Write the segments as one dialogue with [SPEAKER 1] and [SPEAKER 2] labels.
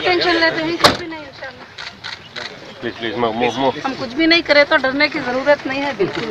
[SPEAKER 1] Tension लेते हैं कुछ भी नहीं।
[SPEAKER 2] प्लीज
[SPEAKER 1] हम कुछ भी नहीं करे तो डरने की जरूरत नहीं है बिल्कुल।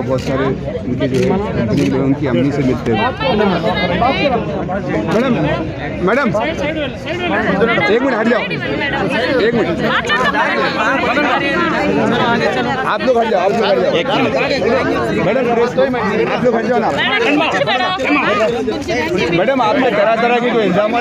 [SPEAKER 3] बहुत सारे उनके जो है उनकी अम्मी से मिलते हैं। मैडम एक मिनट हट जाओ, एक मिनट आप लोग हट जाओ, मैडम आप लोग हट जाओ ना। मैडम आपने तरह तरह के कोई इल्जाम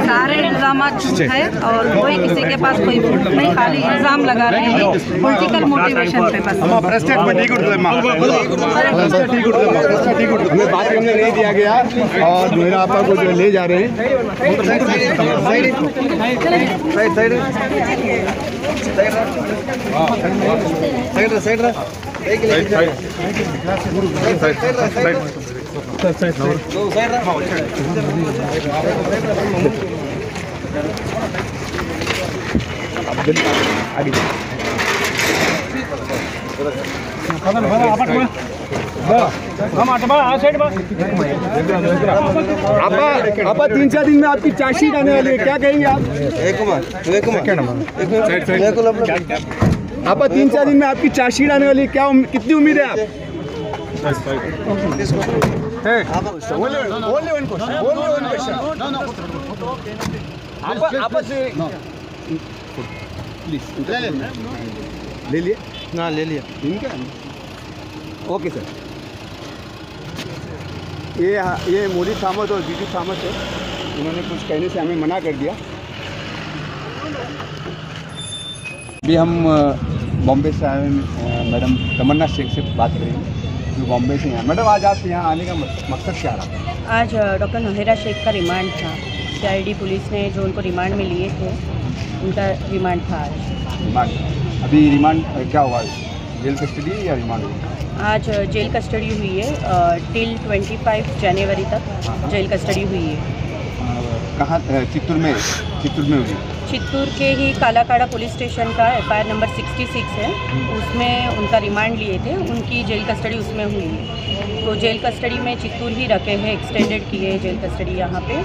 [SPEAKER 1] सारे इल्जाम है और कोई किसी के पास कोई नहीं, खाली इल्जाम लगा रहे हैं पॉलिटिकल मोटिवेशन पे बस।
[SPEAKER 3] हमें बात करने नहीं दिया गया और मेरा आपा को जो ले जा रहे हैं। आपा 3-4 दिन में आपकी चार्जशीट आने वाली है, क्या कहेंगे आप? आपा 3-4 दिन में आपकी चार्जशीट आने वाली है, क्या कितनी उम्मीद है आप? ले लिए ना, ले लिया ठीक है। ओके सर, ये मोदी थॉमस और जीजू थॉमस है, इन्होंने कुछ कहने से हमें मना कर दिया। अभी हम बॉम्बे से आए मैडम तमन्ना शेख से बात करेंगे जो बॉम्बे से हैं। मैडम आज आप यहाँ आने का मकसद क्या रहा?
[SPEAKER 4] आज डॉक्टर नोहेरा शेख का रिमांड था। CID पुलिस ने जो उनको रिमांड में लिए थे उनका रिमांड था आज।
[SPEAKER 3] रिमांड अभी रिमांड क्या हुआ, जेल कस्टडी या रिमांड हुआ?
[SPEAKER 4] आज जेल कस्टडी हुई है, टिल 25 जनवरी तक जेल कस्टडी हुई है।
[SPEAKER 3] कहाँ? चित्तूर में हुई?
[SPEAKER 4] चित्तूर के ही कालाकाड़ा पुलिस स्टेशन का FIR नंबर 66 है, उसमें उनका रिमांड लिए थे, उनकी जेल कस्टडी उसमें हुई है। तो जेल कस्टडी में चित्तूर ही रखे हैं, एक्सटेंडेड की है जेल कस्टडी यहाँ पे।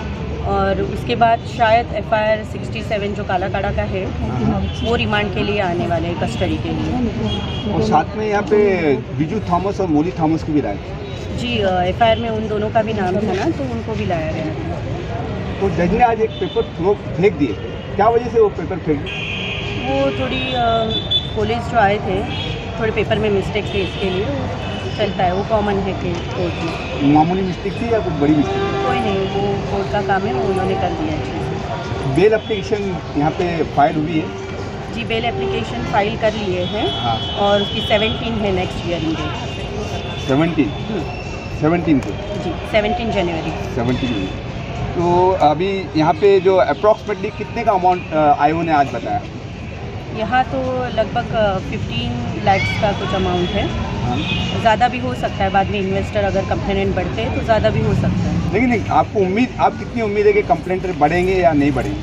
[SPEAKER 4] और उसके बाद शायद FIR 67 जो कालाकाड़ा का है वो रिमांड के लिए आने वाले हैं कस्टडी के लिए।
[SPEAKER 3] और साथ में यहाँ पे जीजू थॉमस और मोदी थॉमस को भी लाए
[SPEAKER 4] जी, FIR में उन दोनों का भी नाम था ना, तो उनको भी लाया गया था।
[SPEAKER 3] तो जज ने आज एक पेपर फेंक दिए, क्या वजह से वो पेपर फेंक दिए?
[SPEAKER 4] वो थोड़ी पुलिस जो आए थे थोड़े पेपर में मिस्टेक थी, इसके लिए चलता है, वो कॉमन है कि कोर्ट में।
[SPEAKER 3] मामूली मिस्टेक थी या कुछ बड़ी मिस्टेक?
[SPEAKER 4] कोई नहीं, वो कोर्ट का काम है, वो उन्होंने कर दिया है।
[SPEAKER 3] बेल एप्लीकेशन यहाँ पे फाइल हुई है?
[SPEAKER 4] जी, बेल एप्लीकेशन फाइल कर लिए हैं।
[SPEAKER 3] हाँ।
[SPEAKER 4] और उसकी 17 है नेक्स्ट हियरिंग डेट।
[SPEAKER 3] 17 को?
[SPEAKER 4] जी, 17 जनवरी।
[SPEAKER 3] 17। तो अभी यहाँ पे जो अप्रॉक्सीमेटली कितने का अमाउंट आईओ ने आज बताया?
[SPEAKER 4] यहाँ तो लगभग 15 लाख का कुछ अमाउंट है। ज़्यादा भी हो सकता है, बाद में इन्वेस्टर अगर कंप्लेनेंट बढ़ते हैं तो ज़्यादा भी हो सकता है।
[SPEAKER 3] लेकिन आपको आप कितनी उम्मीद है कि कंप्लेंट बढ़ेंगे या नहीं बढ़ेंगे?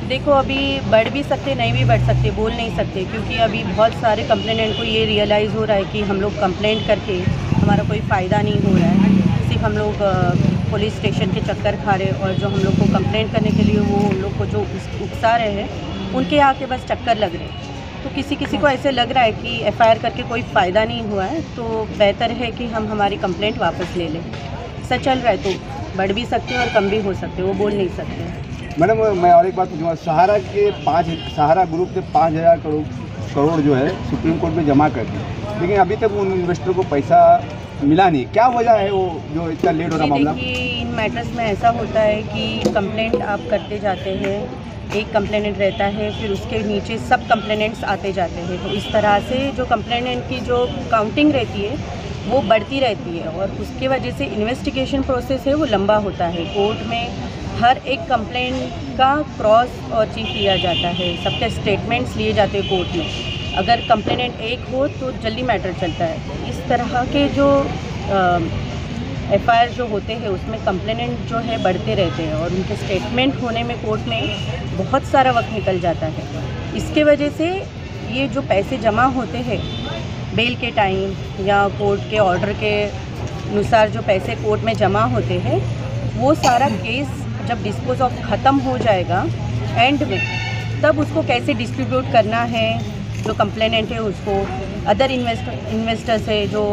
[SPEAKER 4] देखो, अभी बढ़ भी सकते, नहीं भी बढ़ सकते, बोल नहीं सकते, क्योंकि अभी बहुत सारे कंप्लेनेंट को ये रियलाइज़ हो रहा है कि हम लोग कंप्लेंट करके हमारा कोई फ़ायदा नहीं हो रहा है, सिर्फ हम लोग पुलिस स्टेशन के चक्कर खा रहे, और जो हम लोग को कंप्लेंट करने के लिए वो उन लोग को जो उकसा रहे हैं उनके यहाँ के बस चक्कर लग रहे हैं। तो किसी को ऐसे लग रहा है कि FIR करके कोई फ़ायदा नहीं हुआ है, तो बेहतर है कि हम हमारी कंप्लेंट वापस ले लें। ऐसा चल रहा है तो बढ़ भी सकते हैं और कम भी हो सकते हैं, वो बोल नहीं सकते।
[SPEAKER 3] मैडम मैं और एक बात पूछूँगा, सहारा ग्रुप के 5,000 करोड़ जो है सुप्रीम कोर्ट में जमा कर दिए, लेकिन अभी तक उन इन्वेस्टर को पैसा मिला नहीं, क्या वजह है वो जो इतना लेट हो रहा मामला?
[SPEAKER 4] देखिए, इन मैटर्स में ऐसा होता है कि कंप्लेंट आप करते जाते हैं, एक कंप्लेनेंट रहता है, फिर उसके नीचे सब कंप्लेनेंट्स आते जाते हैं, तो इस तरह से जो कंप्लेनेंट की जो काउंटिंग रहती है वो बढ़ती रहती है, और उसके वजह से इन्वेस्टिगेशन प्रोसेस है वो लंबा होता है। कोर्ट में हर एक कंप्लेंट का क्रॉस और चेक किया जाता है, सबके स्टेटमेंट्स लिए जाते हैं कोर्ट में। अगर कंप्लेनेंट एक हो तो जल्दी मैटर चलता है। इस तरह के जो FIR जो होते हैं उसमें कंप्लेनेंट जो है बढ़ते रहते हैं, और उनके स्टेटमेंट होने में कोर्ट में बहुत सारा वक्त निकल जाता है। इसके वजह से ये जो पैसे जमा होते हैं बेल के टाइम या कोर्ट के ऑर्डर के अनुसार जो पैसे कोर्ट में जमा होते हैं, वो सारा केस जब डिस्पोज ऑफ ख़त्म हो जाएगा एंड में, तब उसको कैसे डिस्ट्रीब्यूट करना है, जो कंप्लेनेंट है उसको, अदर इन्वेस्टर्स है जो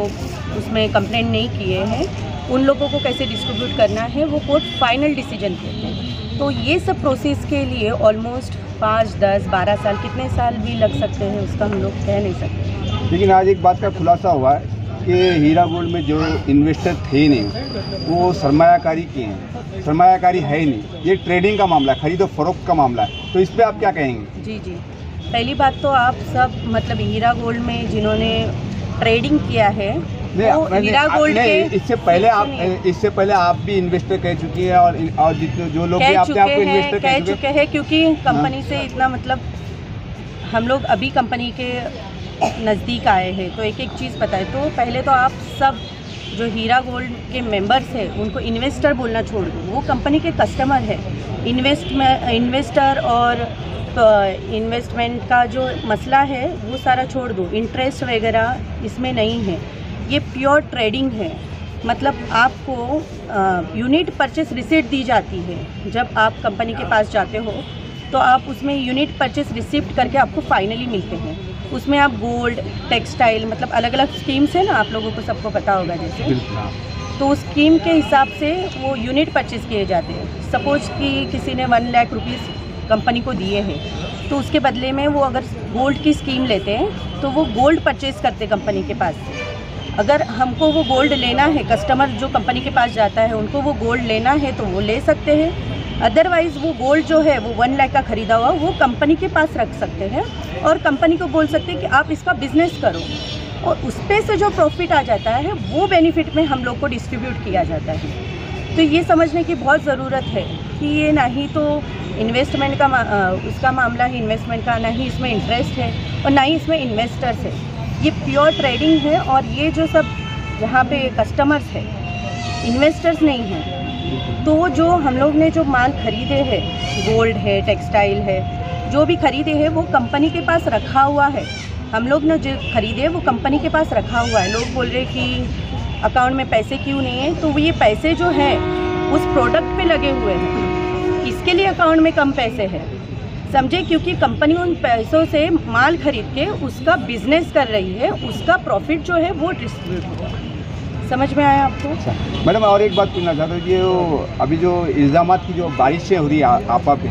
[SPEAKER 4] उसमें कंप्लेंट नहीं किए हैं, उन लोगों को कैसे डिस्ट्रीब्यूट करना है, वो कोर्ट फाइनल डिसीजन लेते हैं। तो ये सब प्रोसेस के लिए ऑलमोस्ट 5, 10, 12 साल, कितने साल भी लग सकते हैं उसका हम लोग कह नहीं सकते।
[SPEAKER 3] लेकिन आज एक बात का खुलासा हुआ है कि हीरा गोल्ड में जो इन्वेस्टर थे नहीं, वो सरमायाकारी किए हैं, सरमायाकारी है ही नहीं, ये ट्रेडिंग का मामला है, खरीदो फरोख्त का मामला है। तो इस पर आप क्या कहेंगे?
[SPEAKER 4] जी, पहली बात तो आप सब मतलब हीरा गोल्ड में जिन्होंने ट्रेडिंग किया है, वो हीरा गोल्ड के
[SPEAKER 3] इससे पहले आप भी इन्वेस्टर कह चुकी हैं और जितने जो लोग भी अपने आप को इन्वेस्टर
[SPEAKER 4] कह चुके हैं, क्योंकि कंपनी से इतना मतलब हम लोग अभी कंपनी के नज़दीक आए हैं तो एक एक चीज़ पता है। तो पहले तो आप सब जो हीरा गोल्ड के मेंबर्स हैं उनको इन्वेस्टर बोलना छोड़ दो, वो कंपनी के कस्टमर है। इन्वेस्टर और इन्वेस्टमेंट का जो मसला है वो सारा छोड़ दो, इंटरेस्ट वगैरह इसमें नहीं है, ये प्योर ट्रेडिंग है। मतलब आपको यूनिट परचेस रिसीट दी जाती है, जब आप कंपनी के पास जाते हो तो आप उसमें यूनिट परचेस रिसिप्ट करके आपको फाइनली मिलते हैं। उसमें आप गोल्ड, टेक्सटाइल, मतलब अलग अलग स्कीम्स है ना, आप लोगों को सबको पता होगा जैसे, तो उस स्कीम के हिसाब से वो यूनिट परचेस किए जाते हैं। सपोज कि किसी ने 1 लाख रुपीज़ कंपनी को दिए हैं, तो उसके बदले में वो अगर गोल्ड की स्कीम लेते हैं तो वो गोल्ड परचेस करते कंपनी के पास से। अगर हमको वो गोल्ड लेना है, कस्टमर जो कंपनी के पास जाता है उनको वो गोल्ड लेना है तो वो ले सकते हैं। अदरवाइज़ वो गोल्ड जो है वो 1 लाख का ख़रीदा हुआ वो कंपनी के पास रख सकते हैं और कंपनी को बोल सकते हैं कि आप इसका बिज़नेस करो, और उस पे से जो प्रॉफिट आ जाता है वो बेनिफिट में हम लोग को डिस्ट्रीब्यूट किया जाता है। तो ये समझने की बहुत ज़रूरत है कि ये ना ही तो इन्वेस्टमेंट का उसका मामला है, इन्वेस्टमेंट का, ना ही इसमें इंटरेस्ट है और ना ही इसमें इन्वेस्टर्स है। ये प्योर ट्रेडिंग है और ये जो सब यहाँ पे कस्टमर्स है, इन्वेस्टर्स नहीं हैं। तो जो हम लोग ने जो माल खरीदे हैं, गोल्ड है, टेक्सटाइल है, जो भी खरीदे हैं वो कंपनी के पास रखा हुआ है। हम लोग ने जो खरीदे वो कंपनी के पास रखा हुआ है। लोग बोल रहे कि अकाउंट में पैसे क्यों नहीं है, तो ये पैसे जो हैं उस प्रोडक्ट पे लगे हुए हैं, इसके लिए अकाउंट में कम पैसे हैं, समझे, क्योंकि कंपनी उन पैसों से माल खरीद के उसका बिजनेस कर रही है, उसका प्रॉफिट जो है वो डिस्ट्रीब्यूट होगा। समझ में आया आपको?
[SPEAKER 3] मैडम और एक बात पूछना चाहता हूँ, ये अभी जो इल्ज़ामात की जो बारिशें हो रही है आपा पे,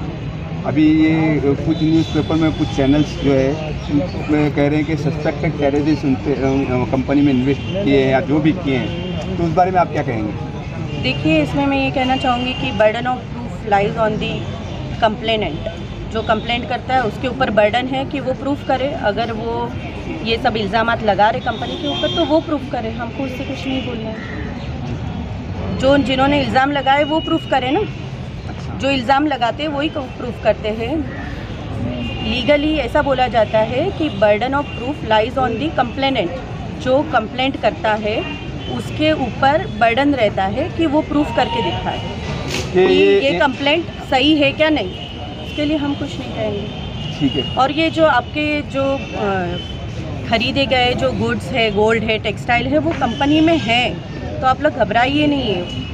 [SPEAKER 3] अभी ये कुछ न्यूज़पेपर में कुछ चैनल्स जो है उसमें कह रहे हैं कि सस्पेक्टेड टेररिस्ट उनसे कंपनी में इन्वेस्ट किए हैं या जो भी किए हैं, तो उस बारे में आप क्या कहेंगे?
[SPEAKER 4] देखिए, इसमें मैं ये कहना चाहूँगी कि burden of proof lies on the complainant. जो कंप्लेंट करता है उसके ऊपर बर्डन है कि वो प्रूफ करे। अगर वो ये सब इल्ज़ामात लगा रहे कंपनी के ऊपर तो वो प्रूफ करे, हमको उससे कुछ नहीं बोलना है। जो जिन्होंने इल्ज़ाम लगाए वो प्रूफ करे ना, जो इल्ज़ाम लगाते हैं वही प्रूफ करते हैं। लीगली ऐसा बोला जाता है कि burden of proof lies on the complainant. जो कंप्लेंट करता है उसके ऊपर बर्डन रहता है कि वो प्रूफ करके दिखाए कि ये कंप्लेंट सही है क्या नहीं। इसके लिए हम कुछ नहीं कहेंगे।
[SPEAKER 3] ठीक है।
[SPEAKER 4] और ये जो आपके जो खरीदे गए जो गुड्स है, गोल्ड है, टेक्सटाइल है, वो कंपनी में है, तो आप लोग घबराइए नहीं है।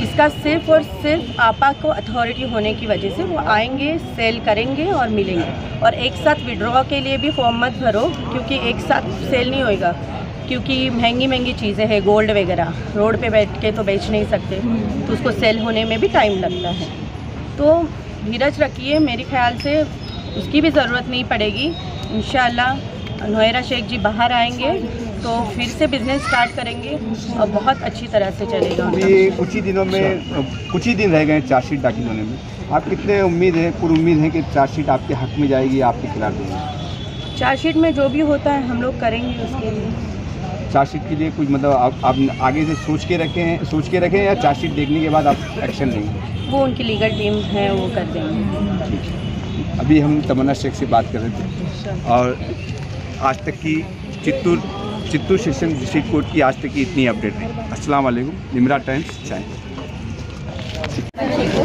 [SPEAKER 4] इसका सिर्फ और सिर्फ आपा को अथॉरिटी होने की वजह से वो आएंगे, सेल करेंगे और मिलेंगे। और एक साथ विड्रॉ के लिए भी फॉर्म मत भरो, क्योंकि एक साथ सेल नहीं होएगा, क्योंकि महंगी महंगी चीज़ें हैं, गोल्ड वगैरह रोड पे बैठ के तो बेच नहीं सकते, तो उसको सेल होने में भी टाइम लगता है। तो धीरज रखिए, मेरे ख्याल से उसकी भी ज़रूरत नहीं पड़ेगी। इंशाल्लाह नोएरा शेख जी बाहर आएंगे तो फिर से बिज़नेस स्टार्ट करेंगे और बहुत अच्छी तरह से चलेगा।
[SPEAKER 3] ये कुछ ही दिनों में कुछ ही दिन रह गए चार्जशीट दाखिल होने में, आप कितने उम्मीद है, पूरी उम्मीद है कि चार्जशीट आपके हक में जाएगी, आपके खिलाफ देंगे?
[SPEAKER 4] चार्जशीट में जो भी होता है हम लोग करेंगे उसके लिए।
[SPEAKER 3] चार्जशीट के लिए कुछ मतलब आप आगे से सोच के रखें या चार्जशीट देखने के बाद आप एक्शन लेंगे?
[SPEAKER 4] वो उनकी लीगल टीम है, वो कर देंगे।
[SPEAKER 3] अभी हम तमन्ना शेख से बात कर रहे थे और आज तक की चित्तूर सेशन डिस्ट्रिक्ट कोर्ट की आज तक की इतनी अपडेट है। अस्सलाम वालेकुम। निमरा टाइम्स, चाय।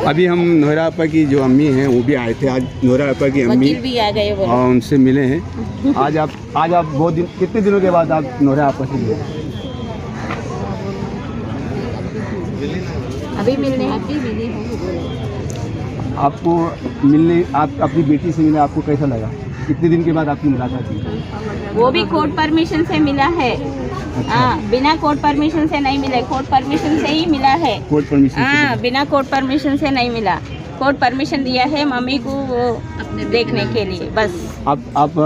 [SPEAKER 3] अभी हम नोहरा आपा की जो अम्मी हैं वो भी आए थे आज। नोहरा आपा की अम्मी
[SPEAKER 4] भी आ गए वो।
[SPEAKER 3] और उनसे मिले हैं। आज आप बहुत दिन, कितने दिनों के बाद आप नोहरा आपा से मिले?
[SPEAKER 4] अभी मिलने
[SPEAKER 3] आपको मिलने, आप अपनी बेटी से मिले, आपको कैसा लगा? कितने दिन के बाद आपकी मुलाकात हुई?
[SPEAKER 5] वो भी कोर्ट परमिशन से मिला है। हाँ, बिना कोर्ट परमिशन से नहीं मिला, कोर्ट परमिशन से ही मिला है।
[SPEAKER 3] Court permission?
[SPEAKER 5] हाँ, बिना कोर्ट परमिशन से नहीं मिला। कोर्ट परमिशन दिया है मम्मी को वो देखने के लिए बस।
[SPEAKER 3] आप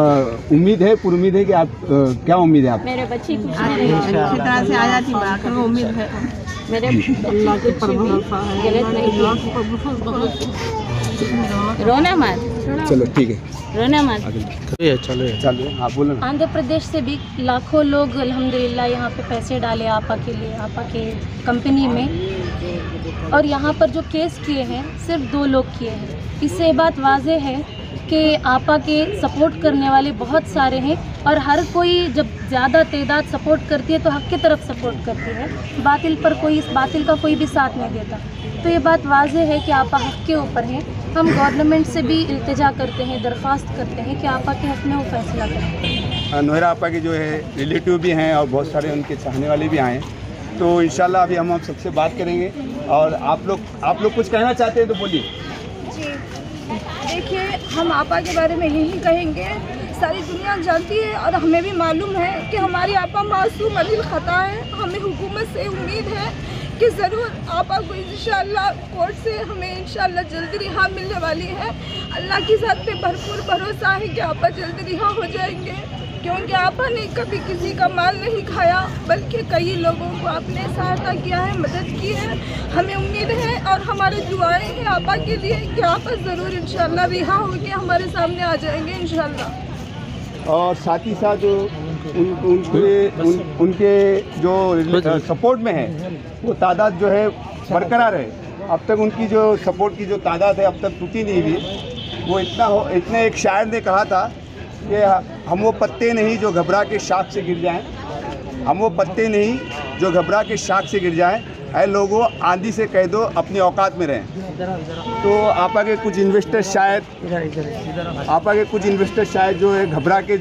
[SPEAKER 3] उम्मीद है, पूरी उम्मीद है कि आप क्या उम्मीद है आप?
[SPEAKER 5] मेरे बच्ची कुछ नहीं अच्छी तरह से आ जाती, बाकी उम्मीद है मेरे अल्लाह के गलत नहीं। रोना मत,
[SPEAKER 3] चलो ठीक है,
[SPEAKER 5] रोना मत।
[SPEAKER 3] चलो आप बोलो।
[SPEAKER 6] आंध्र प्रदेश से भी लाखों लोग अल्हम्दुलिल्लाह यहाँ पे पैसे डाले आपा के लिए, आपा के कंपनी में। और यहाँ पर जो केस किए हैं सिर्फ 2 लोग किए हैं। इससे बात वाज़ेह है कि आपा के सपोर्ट करने वाले बहुत सारे हैं और हर कोई जब ज़्यादा तादाद सपोर्ट करती है तो हक़ की तरफ सपोर्ट करती है, बातिल पर कोई, इस बातिल का कोई भी साथ नहीं देता। तो ये बात वाज़ेह है कि आपा हक़ के ऊपर हैं। हम गवर्नमेंट से भी इल्तिजा करते हैं, दरख्वास्त करते हैं कि आपा के हक़ में वो फैसला करें।
[SPEAKER 3] नोहरा आपा के जो है रिलेटिव भी हैं और बहुत सारे उनके चाहने वाले भी आए हैं, तो इंशाल्लाह अभी हम सबसे बात करेंगे। और आप लोग कुछ कहना चाहते हैं तो बोलिए।
[SPEAKER 7] जी देखिए, हम आपा के बारे में यही कहेंगे, सारी दुनिया जानती है और हमें भी मालूम है कि हमारी आपा मासूम अनिल ख़ता है। हमें हुकूमत से उम्मीद है कि ज़रूर आपा को इंशाअल्लाह कोर्ट से हमें इंशाअल्लाह जल्दी रिहा मिलने वाली है। अल्लाह की ज़ात पे भरपूर भरोसा है कि आपा जल्दी रिहा हो जाएंगे, क्योंकि आपा ने कभी किसी का माल नहीं खाया, बल्कि कई लोगों को आपने सहायता किया है, मदद की है। हमें उम्मीद है और हमारी दुआएं हैं आपा के लिए कि आपा ज़रूर इंशाअल्लाह रिहा होकर हमारे सामने आ जाएंगे इंशाअल्लाह।
[SPEAKER 3] और साथ ही साथ जो उनके जो सपोर्ट में है वो तादाद जो है बरकरार है। अब तक उनकी जो सपोर्ट की जो तादाद है अब तक टूटी नहीं हुई। वो इतने एक शायर ने कहा था कि हम वो पत्ते नहीं जो घबरा के शाख से गिर जाएं, हम वो पत्ते नहीं जो घबरा के शाख से गिर जाएं, ऐ लोगों आंधी से कह दो अपनी औकात में रहें। तो आपा के कुछ इन्वेस्टर शायद जो है घबरा के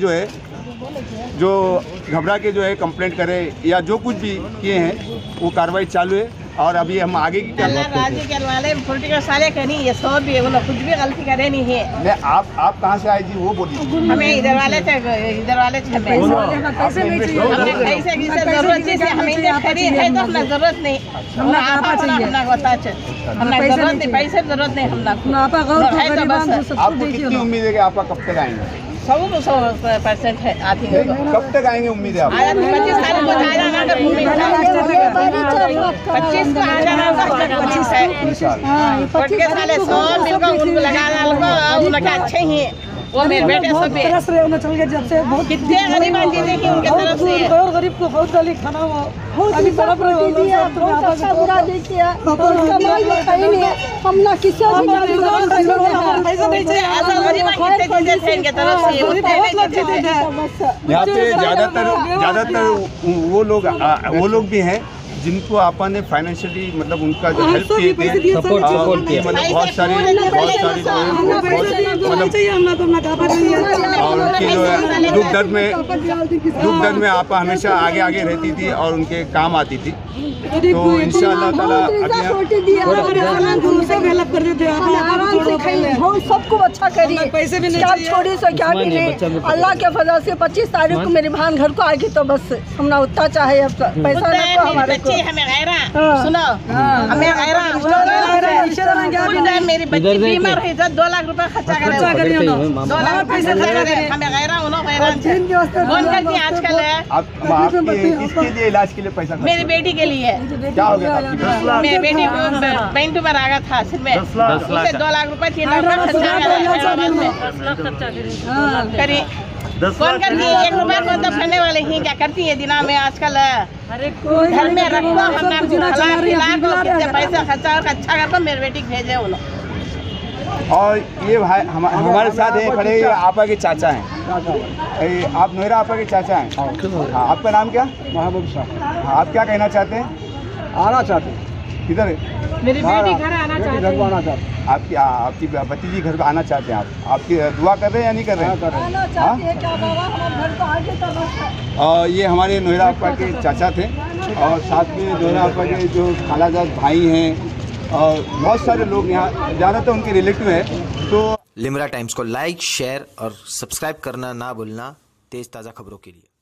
[SPEAKER 3] जो है कंप्लेंट करे या जो कुछ भी किए हैं वो कार्रवाई चालू है। और अभी हम आगे की क्या
[SPEAKER 5] राजी करवा ले, पॉलिटिकल साले कहीं ये सब भी वो कुछ भी गलती करे नहीं है।
[SPEAKER 3] आप कहाँ से आए जी वो बोलिए।
[SPEAKER 5] हमें इधर वाले थे पैसे की जरूरत है, हमें खरीद है तो अपना जरूरत नहीं, अपना जरूरत नहीं, पैसे जरूरत नहीं हमने।
[SPEAKER 3] आपको कितनी उम्मीद है कि आपका कब तक आएंगे?
[SPEAKER 5] 100% है आती है।
[SPEAKER 3] कब तक आएंगे उम्मीद है आपको?
[SPEAKER 5] 25 तारीख को आ जाना, 25 को आ जाना, 25 है के साले 100 मिलकर उनको लगाना, उनके अच्छे ही वो मेरे बेटे सब
[SPEAKER 8] चल गए जब से बहुत
[SPEAKER 5] कितने गरीब आदमी देखिए उनके तरफ से
[SPEAKER 8] और गरीब को बहुत गाली खाना हुआ, अभी तरफ बहुत अच्छा बुरा देखिए हम ना किसी
[SPEAKER 3] यहाँ पे ज़्यादातर वो लोग भी हैं जिनको आपा ने फाइनेंशियली मतलब उनका जो हेल्प किए थे, सपोर्ट किया, मतलब बहुत सारी और उनकी जो है दुख दर्द में आपा हमेशा आगे रहती थी और उनके काम आती थी। तो इंशाअल्लाह ताला
[SPEAKER 7] सबको अच्छा करिए, पैसे भी नहीं छोड़ी सो क्या भी नहीं। अल्लाह के फजल से 25 तारीख को मेरी बहन घर को आएगी तो बस हम ना उतना चाहे अब पैसा नहीं हमारे को।
[SPEAKER 5] हमें गैरा सुनो, हमें गैरा मेरी बच्ची बीमार हुई तो 2 लाख रुपए खर्चा करे, 2 लाख पैसे करे, हमें गैरा उन्होंने कौन करती है आजकल है।
[SPEAKER 3] किसके लिए इलाज के लिए पैसा?
[SPEAKER 5] मेरी बेटी के लिए।
[SPEAKER 3] क्या हो गया?
[SPEAKER 5] मेरी बेटी बैंक में आ गया था सिर में, उसे 2 लाख रुपए 3 लाख रुपए खर्चा करे। कौन करती है? 1 रुपया कौन तो करने वाले ही क्या करती है दिना में आजकल घर में रखो, पैसा खर्चा और अच्छा करके मेरे बेटी भेजे वो लोग।
[SPEAKER 3] और ये भाई हमारे साथ है खड़े, आपा के चाचा हैं। आप नोहरा आपा के चाचा हैं। हाँ, आपका नाम क्या?
[SPEAKER 8] महबूब साहब।
[SPEAKER 3] आप क्या कहना चाहते हैं?
[SPEAKER 8] आना चाहते हैं
[SPEAKER 3] किधर है?
[SPEAKER 8] मेरी बेटी घर आना चाहती है।
[SPEAKER 3] आपकी भतीजी घर पे आना चाहते हैं आप? आपकी दुआ कर रहे हैं या नहीं कर रहे हैं?
[SPEAKER 8] आना चाहती है क्या बाबा, हमारे घर को आगे करना।
[SPEAKER 3] और ये हमारे नोहरा आपा के चाचा थे और साथ में नोहरा आपा के जो खालाजाद भाई हैं और बहुत सारे लोग यहाँ, ज़्यादातर उनके रिलेटिव हैं। तो
[SPEAKER 9] लिमरा टाइम्स को लाइक, शेयर और सब्सक्राइब करना ना भूलना तेज़ ताज़ा खबरों के लिए।